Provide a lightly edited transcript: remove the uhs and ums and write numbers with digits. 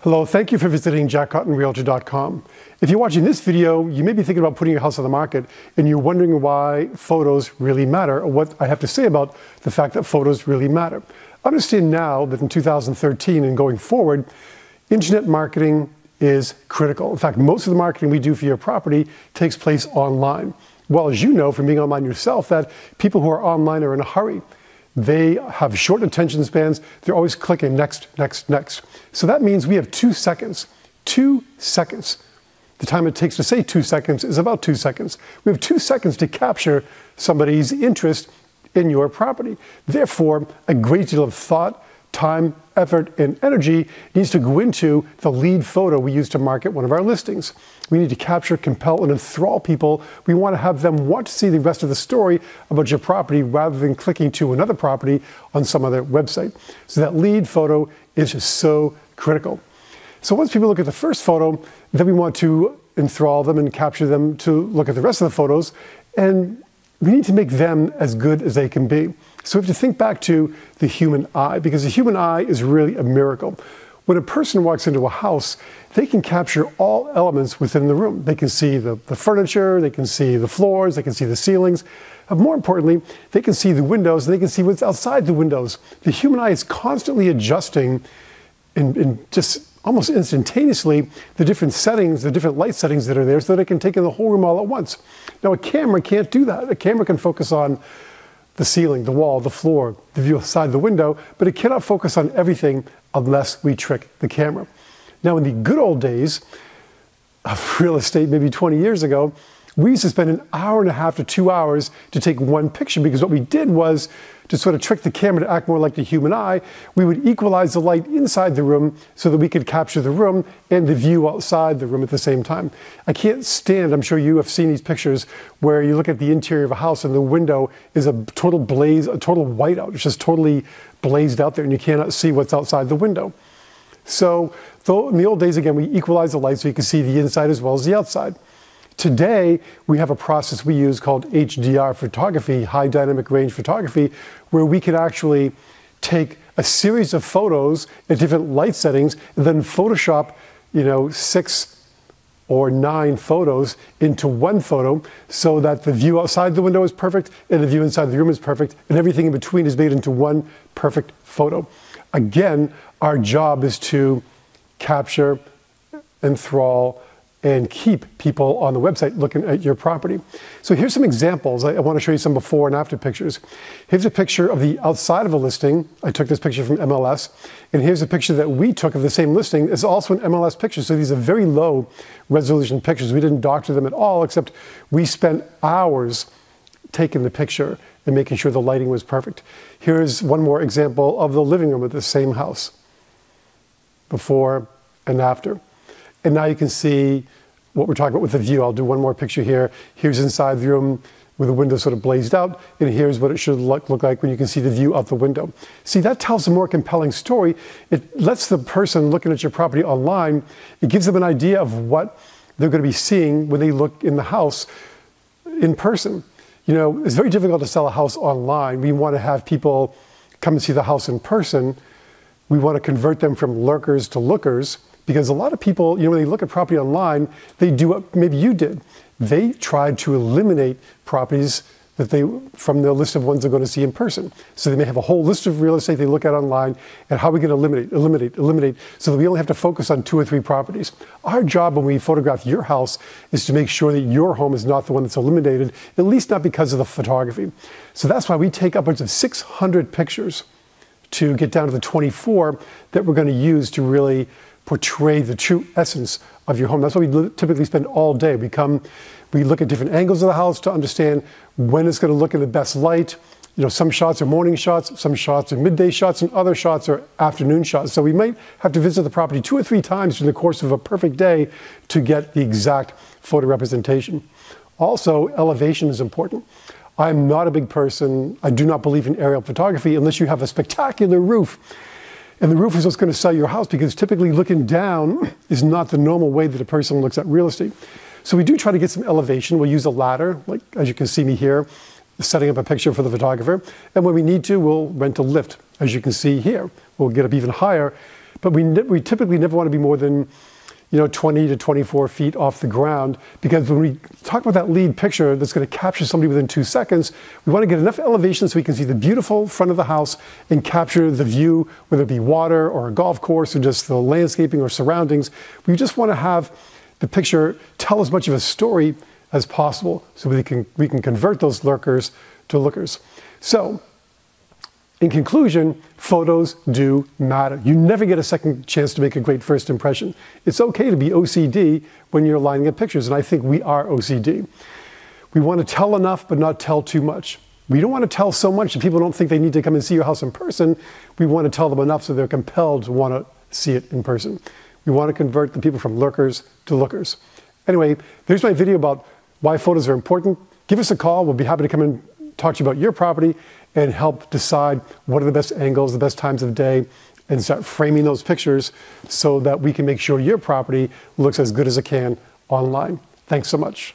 Hello, thank you for visiting jackcottonrealtor.com. If you're watching this video, you may be thinking about putting your house on the market and you're wondering why photos really matter, or what I have to say about the fact that photos really matter. Understand now that in 2013 and going forward, internet marketing is critical. In fact, most of the marketing we do for your property takes place online. Well, as you know from being online yourself, that people who are online are in a hurry. They have short attention spans. They're always clicking next, next, next. So that means we have 2 seconds. 2 seconds. The time it takes to say 2 seconds is about 2 seconds. We have 2 seconds to capture somebody's interest in your property. Therefore, a great deal of thought, time, effort, and energy needs to go into the lead photo we use to market one of our listings. We need to capture, compel, and enthrall people. We want to have them want to see the rest of the story about your property rather than clicking to another property on some other website. So that lead photo is just so critical. So once people look at the first photo, then we want to enthrall them and capture them to look at the rest of the photos, and we need to make them as good as they can be. So we have to think back to the human eye, because the human eye is really a miracle. When a person walks into a house, they can capture all elements within the room. They can see the furniture, they can see the floors, they can see the ceilings. More importantly, they can see the windows, and they can see what's outside the windows. The human eye is constantly adjusting in just almost instantaneously the different settings, the different light settings that are there, so that it can take in the whole room all at once. Now, a camera can't do that. A camera can focus on the ceiling, the wall, the floor, the view outside the window, but it cannot focus on everything unless we trick the camera. Now, in the good old days of real estate, maybe 20 years ago, we used to spend an hour and a half to 2 hours to take one picture, because what we did was to sort of trick the camera to act more like the human eye. We would equalize the light inside the room so that we could capture the room and the view outside the room at the same time. I can't stand, I'm sure you have seen these pictures where you look at the interior of a house and the window is a total blaze, a total whiteout. It's just totally blazed out there and you cannot see what's outside the window. So though in the old days, again, we equalized the light so you could see the inside as well as the outside. Today, we have a process we use called HDR photography, high dynamic range photography, where we can actually take a series of photos at different light settings and then Photoshop, 6 or 9 photos into one photo so that the view outside the window is perfect and the view inside the room is perfect and everything in between is made into one perfect photo. Again, our job is to capture, enthrall, and keep people on the website looking at your property. So here's some examples. I want to show you some before and after pictures. Here's a picture of the outside of a listing. I took this picture from MLS. And here's a picture that we took of the same listing. It's also an MLS picture. So these are very low resolution pictures. We didn't doctor them at all, except we spent hours taking the picture and making sure the lighting was perfect. Here's one more example of the living room of the same house, before and after. And now you can see what we're talking about with the view. I'll do one more picture here. Here's inside the room with the window sort of blazed out, and here's what it should look like when you can see the view out the window. See, that tells a more compelling story. It lets the person looking at your property online, it gives them an idea of what they're going to be seeing when they look in the house in person. It's very difficult to sell a house online. We want to have people come and see the house in person. We want to convert them from lurkers to lookers. Because a lot of people, when they look at property online, they do what maybe you did. They tried to eliminate properties from the list of ones they're going to see in person. So they may have a whole list of real estate they look at online, and how are we going to eliminate, so that we only have to focus on 2 or 3 properties. Our job when we photograph your house is to make sure that your home is not the one that's eliminated, at least not because of the photography. So that's why we take upwards of 600 pictures to get down to the 24 that we're going to use to really portray the true essence of your home. That's why we typically spend all day. We look at different angles of the house to understand when it's going to look in the best light. Some shots are morning shots, some shots are midday shots, and other shots are afternoon shots. So we might have to visit the property 2 or 3 times during the course of a perfect day to get the exact photo representation. Also, elevation is important. I'm not a big person. I do not believe in aerial photography unless you have a spectacular roof. And the roof is what's going to sell your house, because typically looking down is not the normal way that a person looks at real estate. So we do try to get some elevation. We'll use a ladder, like as you can see me here, setting up a picture for the photographer. And when we need to, we'll rent a lift. As you can see here, we'll get up even higher but we typically never want to be more than 20 to 24 feet off the ground, because when we talk about that lead picture that's going to capture somebody within 2 seconds, we want to get enough elevation so we can see the beautiful front of the house and capture the view, whether it be water or a golf course or just the landscaping or surroundings. We just want to have the picture tell as much of a story as possible so we can convert those lurkers to lookers. So, in conclusion, photos do matter. You never get a second chance to make a great first impression. It's okay to be OCD when you're lining up pictures, and I think we are OCD. We want to tell enough, but not tell too much. We don't want to tell so much that people don't think they need to come and see your house in person. We want to tell them enough so they're compelled to want to see it in person. We want to convert the people from lurkers to lookers. Anyway, there's my video about why photos are important. Give us a call. We'll be happy to come and talk to you about your property and help decide what are the best angles, the best times of day, and start framing those pictures so that we can make sure your property looks as good as it can online. Thanks so much.